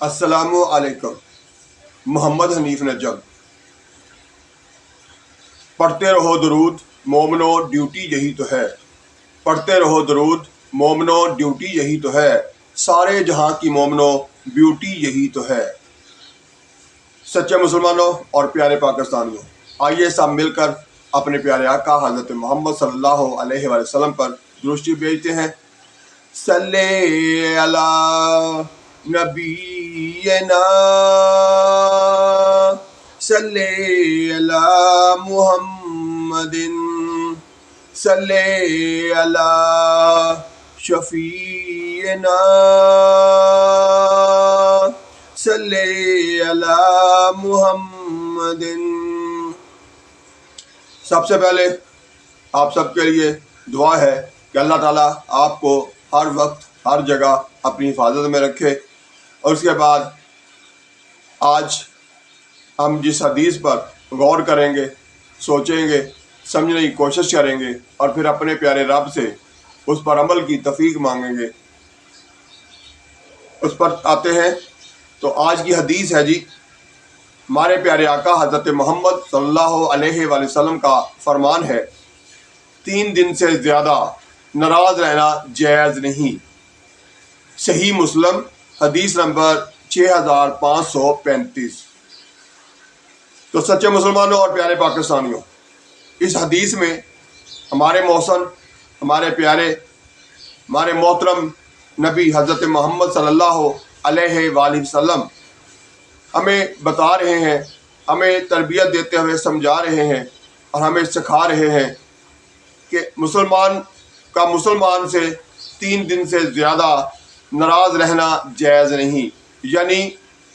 السلام علیکم۔ محمد حنیف نجم۔ پڑھتے رہو درود مومنو، ڈیوٹی یہی تو ہے۔ پڑھتے رہو درود مومنو، ڈیوٹی یہی تو ہے۔ سارے جہاں کی مومنو، بیوٹی یہی تو ہے۔ سچے مسلمانوں اور پیارے پاکستانیوں، آئیے سب مل کر اپنے پیارے آقا حضرت محمد صلی اللہ علیہ وآلہ وسلم پر درود شریف بھیجتے ہیں۔ صلی علی نبینا، صلی علی محمد، صلی علی شفیعنا، صلی علی محمد۔ سب سے پہلے آپ سب کے لیے دعا ہے کہ اللہ تعالیٰ آپ کو ہر وقت ہر جگہ اپنی حفاظت میں رکھے۔ اور اس کے بعد آج ہم جس حدیث پر غور کریں گے، سوچیں گے، سمجھنے کی کوشش کریں گے اور پھر اپنے پیارے رب سے اس پر عمل کی توفیق مانگیں گے۔ اس پر آتے ہیں تو آج کی حدیث ہے جی، ہمارے پیارے آقا حضرت محمد صلی اللہ علیہ وآلہ وسلم کا فرمان ہے، 3 دن سے زیادہ ناراض رہنا جائز نہیں۔ صحیح مسلم حدیث نمبر 6535۔ تو سچے مسلمانوں اور پیارے پاکستانیوں، اس حدیث میں ہمارے محسن، ہمارے پیارے، ہمارے محترم نبی حضرت محمد صلی اللہ علیہ وآلہ وسلم ہمیں بتا رہے ہیں، ہمیں تربیت دیتے ہوئے سمجھا رہے ہیں اور ہمیں سکھا رہے ہیں کہ مسلمان سے 3 دن سے زیادہ ناراض رہنا جائز نہیں۔ یعنی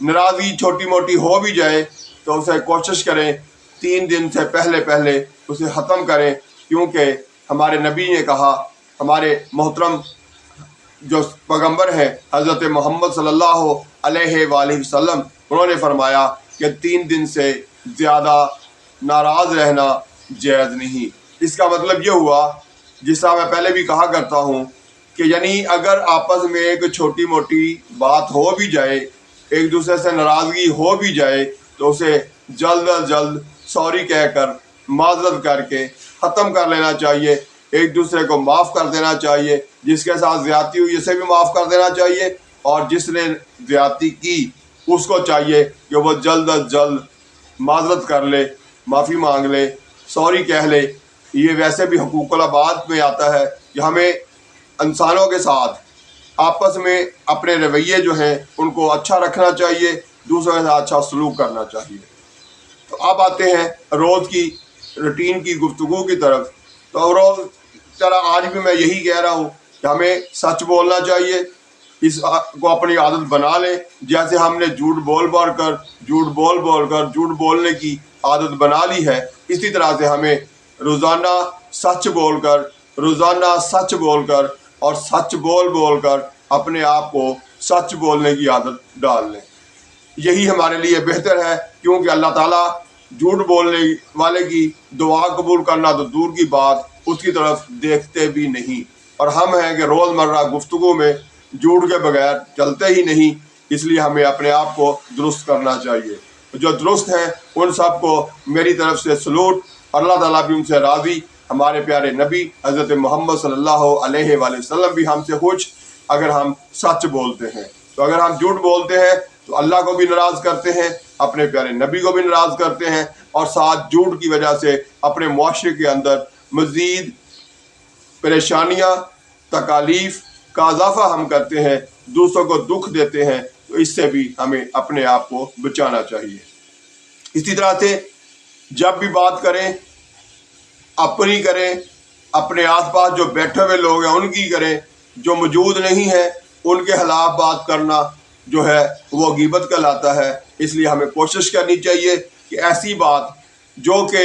ناراضگی چھوٹی موٹی ہو بھی جائے تو اسے کوشش کریں 3 دن سے پہلے اسے ختم کریں، کیونکہ ہمارے نبی نے کہا، ہمارے محترم جو پیغمبر ہیں حضرت محمد صلی اللہ علیہ وآلہ وسلم، انہوں نے فرمایا کہ 3 دن سے زیادہ ناراض رہنا جائز نہیں۔ اس کا مطلب یہ ہوا، جس طرح میں پہلے بھی کہا کرتا ہوں، کہ یعنی اگر آپس میں ایک چھوٹی موٹی بات ہو بھی جائے، ایک دوسرے سے ناراضگی ہو بھی جائے، تو اسے جلد از جلد سوری کہہ کر، معذرت کر کے ختم کر لینا چاہیے۔ ایک دوسرے کو معاف کر دینا چاہیے، جس کے ساتھ زیادتی ہوئی اسے بھی معاف کر دینا چاہیے، اور جس نے زیادتی کی اس کو چاہیے کہ وہ جلد از جلد معذرت کر لے، معافی مانگ لے، سوری کہہ لے۔ یہ ویسے بھی حقوق العباد میں آتا ہے کہ ہمیں انسانوں کے ساتھ آپس میں اپنے رویے جو ہیں ان کو اچھا رکھنا چاہیے، دوسروں کے ساتھ اچھا سلوک کرنا چاہیے۔ تو اب آتے ہیں روز کی روٹین کی گفتگو کی طرف۔ تو روز طرح آج بھی میں یہی کہہ رہا ہوں کہ ہمیں سچ بولنا چاہیے، اس کو اپنی عادت بنا لیں۔ جیسے ہم نے جھوٹ بول کر جھوٹ بولنے کی عادت بنا لی ہے، اسی طرح سے ہمیں روزانہ سچ بول کر اور سچ بول کر اپنے آپ کو سچ بولنے کی عادت ڈال لیں۔ یہی ہمارے لیے بہتر ہے، کیونکہ اللہ تعالیٰ جھوٹ بولنے والے کی دعا قبول کرنا تو دور کی بات، اس کی طرف دیکھتے بھی نہیں۔ اور ہم ہیں کہ روزمرہ گفتگو میں جھوٹ کے بغیر چلتے ہی نہیں، اس لیے ہمیں اپنے آپ کو درست کرنا چاہیے۔ جو درست ہیں ان سب کو میری طرف سے سلوٹ، اور اللہ تعالیٰ بھی ان سے راضی۔ ہمارے پیارے نبی حضرت محمد صلی اللہ علیہ وآلہ وسلم بھی ہم سے خوش اگر ہم سچ بولتے ہیں۔ تو اگر ہم جھوٹ بولتے ہیں تو اللہ کو بھی ناراض کرتے ہیں، اپنے پیارے نبی کو بھی ناراض کرتے ہیں، اور ساتھ جھوٹ کی وجہ سے اپنے معاشرے کے اندر مزید پریشانیاں، تکالیف کا اضافہ ہم کرتے ہیں، دوسروں کو دکھ دیتے ہیں۔ تو اس سے بھی ہمیں اپنے آپ کو بچانا چاہیے۔ اسی طرح سے جب بھی بات کریں، اپنی کریں، اپنے آس پاس جو بیٹھے ہوئے لوگ ہیں ان کی کریں، جو موجود نہیں ہیں ان کے خلاف بات کرنا جو ہے وہ غیبت کہلاتا ہے۔ اس لیے ہمیں کوشش کرنی چاہیے کہ ایسی بات جو کہ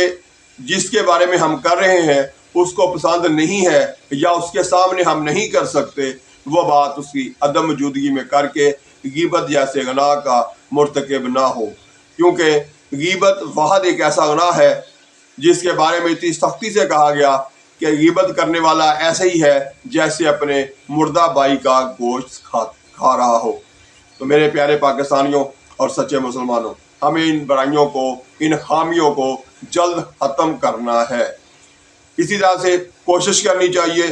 جس کے بارے میں ہم کر رہے ہیں اس کو پسند نہیں ہے یا اس کے سامنے ہم نہیں کر سکتے، وہ بات اس کی عدم موجودگی میں کر کے غیبت جیسے گناہ کا مرتکب نہ ہو۔ کیونکہ غیبت واحد ایک ایسا گناہ ہے جس کے بارے میں اتنی سختی سے کہا گیا کہ غیبت کرنے والا ایسے ہی ہے جیسے اپنے مردہ بھائی کا گوشت کھا رہا ہو۔ تو میرے پیارے پاکستانیوں اور سچے مسلمانوں، ہمیں ان برائیوں کو، ان خامیوں کو جلد ختم کرنا ہے۔ اسی طرح سے کوشش کرنی چاہیے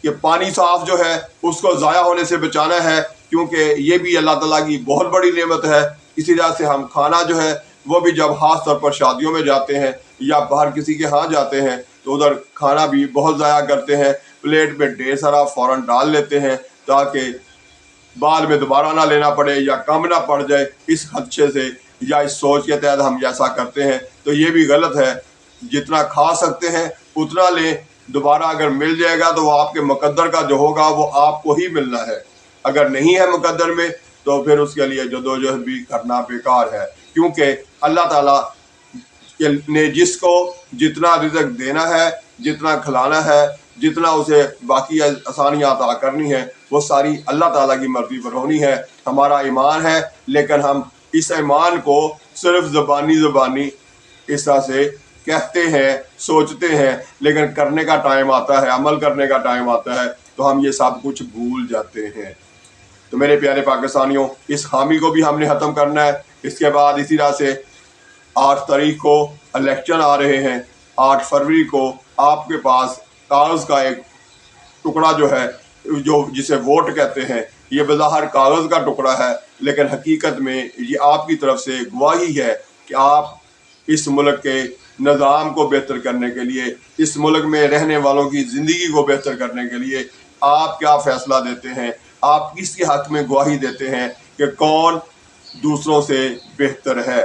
کہ پانی صاف جو ہے اس کو ضائع ہونے سے بچانا ہے، کیونکہ یہ بھی اللہ تعالیٰ کی بہت بڑی نعمت ہے۔ اسی طرح سے ہم کھانا جو ہے وہ بھی جب خاص طور پر شادیوں میں جاتے ہیں یا باہر کسی کے ہاں جاتے ہیں تو ادھر کھانا بھی بہت ضائع کرتے ہیں، پلیٹ میں ڈھیر سارا فوراً ڈال لیتے ہیں تاکہ بعد میں دوبارہ نہ لینا پڑے یا کم نہ پڑ جائے۔ اس خدشے سے یا اس سوچ کے تحت ہم ایسا کرتے ہیں تو یہ بھی غلط ہے۔ جتنا کھا سکتے ہیں اتنا لیں، دوبارہ اگر مل جائے گا تو وہ آپ کے مقدر کا جو ہوگا وہ آپ کو ہی ملنا ہے، اگر نہیں ہے مقدر میں تو پھر اس کے لیے جدوجہد بھی کرنا بیکار ہے، کیونکہ اللہ تعالیٰ نے جس کو جتنا رزق دینا ہے، جتنا کھلانا ہے، جتنا اسے باقی آسانیاں عطا کرنی ہے، وہ ساری اللہ تعالیٰ کی مرضی پر ہونی ہے۔ ہمارا ایمان ہے، لیکن ہم اس ایمان کو صرف زبانی اس طرح سے کہتے ہیں، سوچتے ہیں، لیکن کرنے کا ٹائم آتا ہے، عمل کرنے کا ٹائم آتا ہے تو ہم یہ سب کچھ بھول جاتے ہیں۔ تو میرے پیارے پاکستانیوں، اس خامی کو بھی ہم نے ختم کرنا ہے۔ اس کے بعد اسی طرح سے 8 تاریخ کو الیکشن آ رہے ہیں۔ 8 فروری کو آپ کے پاس کاغذ کا ایک ٹکڑا جو ہے، جسے ووٹ کہتے ہیں، یہ بظاہر کاغذ کا ٹکڑا ہے، لیکن حقیقت میں یہ آپ کی طرف سے گواہی ہے کہ آپ اس ملک کے نظام کو بہتر کرنے کے لیے، اس ملک میں رہنے والوں کی زندگی کو بہتر کرنے کے لیے آپ کیا فیصلہ دیتے ہیں، آپ کس کے حق میں گواہی دیتے ہیں کہ کون دوسروں سے بہتر ہے۔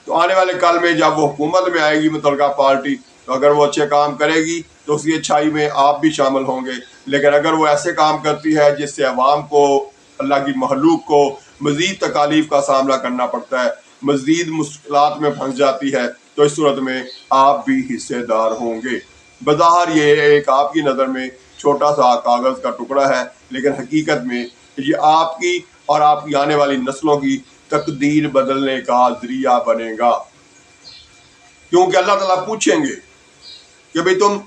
تو آنے والے کل میں جب وہ حکومت میں آئے گی متعلقہ پارٹی، تو اگر وہ اچھے کام کرے گی تو اس کی اچھائی میں آپ بھی شامل ہوں گے، لیکن اگر وہ ایسے کام کرتی ہے جس سے عوام کو، اللہ کی مخلوق کو مزید تکالیف کا سامنا کرنا پڑتا ہے، مزید مشکلات میں پھنس جاتی ہے، تو اس صورت میں آپ بھی حصے دار ہوں گے۔ بظاہر یہ ایک آپ کی نظر میں چھوٹا سا کاغذ کا ٹکڑا ہے، لیکن حقیقت میں یہ آپ کی اور آپ کی آنے والی نسلوں کی تقدیر بدلنے کا ذریعہ بنے گا، کیونکہ اللہ تعالیٰ پوچھیں گے کہ بھئی تم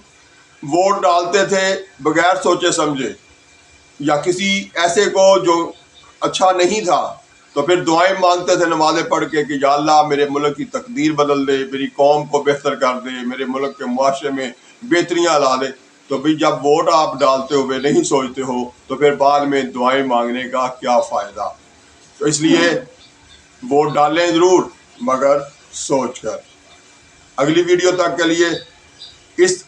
ووٹ ڈالتے تھے بغیر سوچے سمجھے یا کسی ایسے کو جو اچھا نہیں تھا، تو پھر دعائیں مانگتے تھے نمازیں پڑھ کے کہ یا اللہ میرے ملک کی تقدیر بدل دے، میری قوم کو بہتر کر دے، میرے ملک کے معاشرے میں بہتریاں لا دے۔ تو بھئی جب ووٹ آپ ڈالتے ہوئے نہیں سوچتے ہو تو پھر بعد میں دعائیں مانگنے کا کیا فائدہ؟ تو اس لیے ووٹ ڈالیں ضرور، مگر سوچ کر۔ اگلی ویڈیو تک کے لیے اس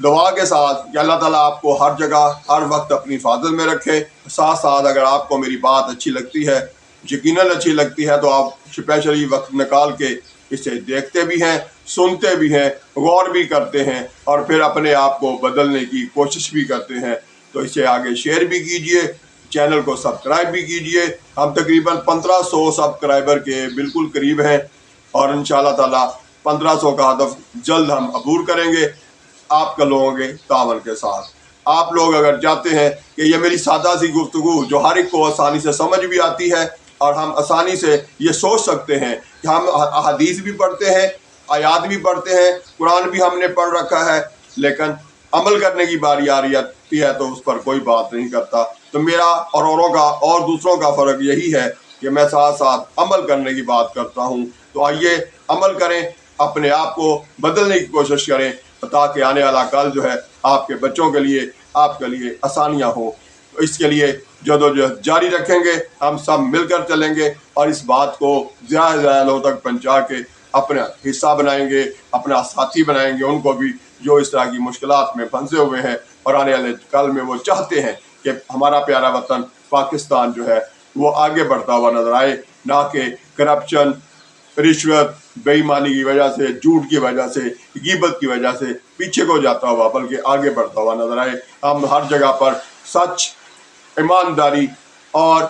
دعا کے ساتھ کہ اللہ تعالیٰ آپ کو ہر جگہ ہر وقت اپنی حفاظت میں رکھے۔ ساتھ ساتھ اگر آپ کو میری بات اچھی لگتی ہے، یقیناً اچھی لگتی ہے، تو آپ اسپیشلی وقت نکال کے اسے دیکھتے بھی ہیں، سنتے بھی ہیں، غور بھی کرتے ہیں اور پھر اپنے آپ کو بدلنے کی کوشش بھی کرتے ہیں۔ تو اسے آگے شیئر بھی کیجئے، چینل کو سبسکرائب بھی کیجئے۔ ہم تقریباً 1500 سبسکرائبر کے بالکل قریب ہیں اور انشاءاللہ تعالیٰ 1500 کا ہدف جلد ہم عبور کریں گے آپ کا لوگوں کے تعاون کے ساتھ۔ آپ لوگ اگر چاہتے ہیں کہ یہ میری سادہ سی گفتگو جو ہر ایک کو آسانی سے سمجھ بھی آتی ہے اور ہم آسانی سے یہ سوچ سکتے ہیں کہ ہم احادیث بھی پڑھتے ہیں، آیات بھی پڑھتے ہیں، قرآن بھی ہم نے پڑھ رکھا ہے، لیکن عمل کرنے کی باری آ رہی ہے تو اس پر کوئی بات نہیں کرتا۔ تو میرا اور اوروں کا اور دوسروں کا فرق یہی ہے کہ میں ساتھ ساتھ عمل کرنے کی بات کرتا ہوں۔ تو آئیے عمل کریں، اپنے آپ کو بدلنے کی کوشش کریں تاکہ آنے والا کل جو ہے آپ کے بچوں کے لیے، آپ کے لیے آسانیاں ہوں۔ تو اس کے لیے جدوجہد جاری رکھیں گے، ہم سب مل کر چلیں گے اور اس بات کو زیادہ سے زیادہ لوگوں تک پہنچا کے اپنا حصہ بنائیں گے، اپنا ساتھی بنائیں گے ان کو بھی جو اس طرح کی مشکلات میں پھنسے ہوئے ہیں اور آنے والے کل میں وہ چاہتے ہیں کہ ہمارا پیارا وطن پاکستان جو ہے وہ آگے بڑھتا ہوا نظر آئے، نہ کہ کرپشن، رشوت، بے ایمانی کی وجہ سے، جھوٹ کی وجہ سے، غیبت کی وجہ سے پیچھے کو جاتا ہوا، بلکہ آگے بڑھتا ہوا نظر آئے۔ ہم ہر جگہ پر سچ، ایمانداری اور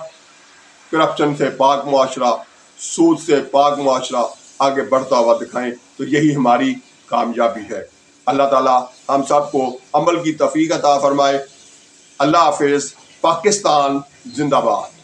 کرپشن سے پاک معاشرہ، سود سے پاک معاشرہ آگے بڑھتا ہوا دکھائیں، تو یہی ہماری کامیابی ہے۔ اللہ تعالیٰ ہم سب کو عمل کی توفیق عطا فرمائے۔ اللہ حافظ۔ پاکستان زندہ باد۔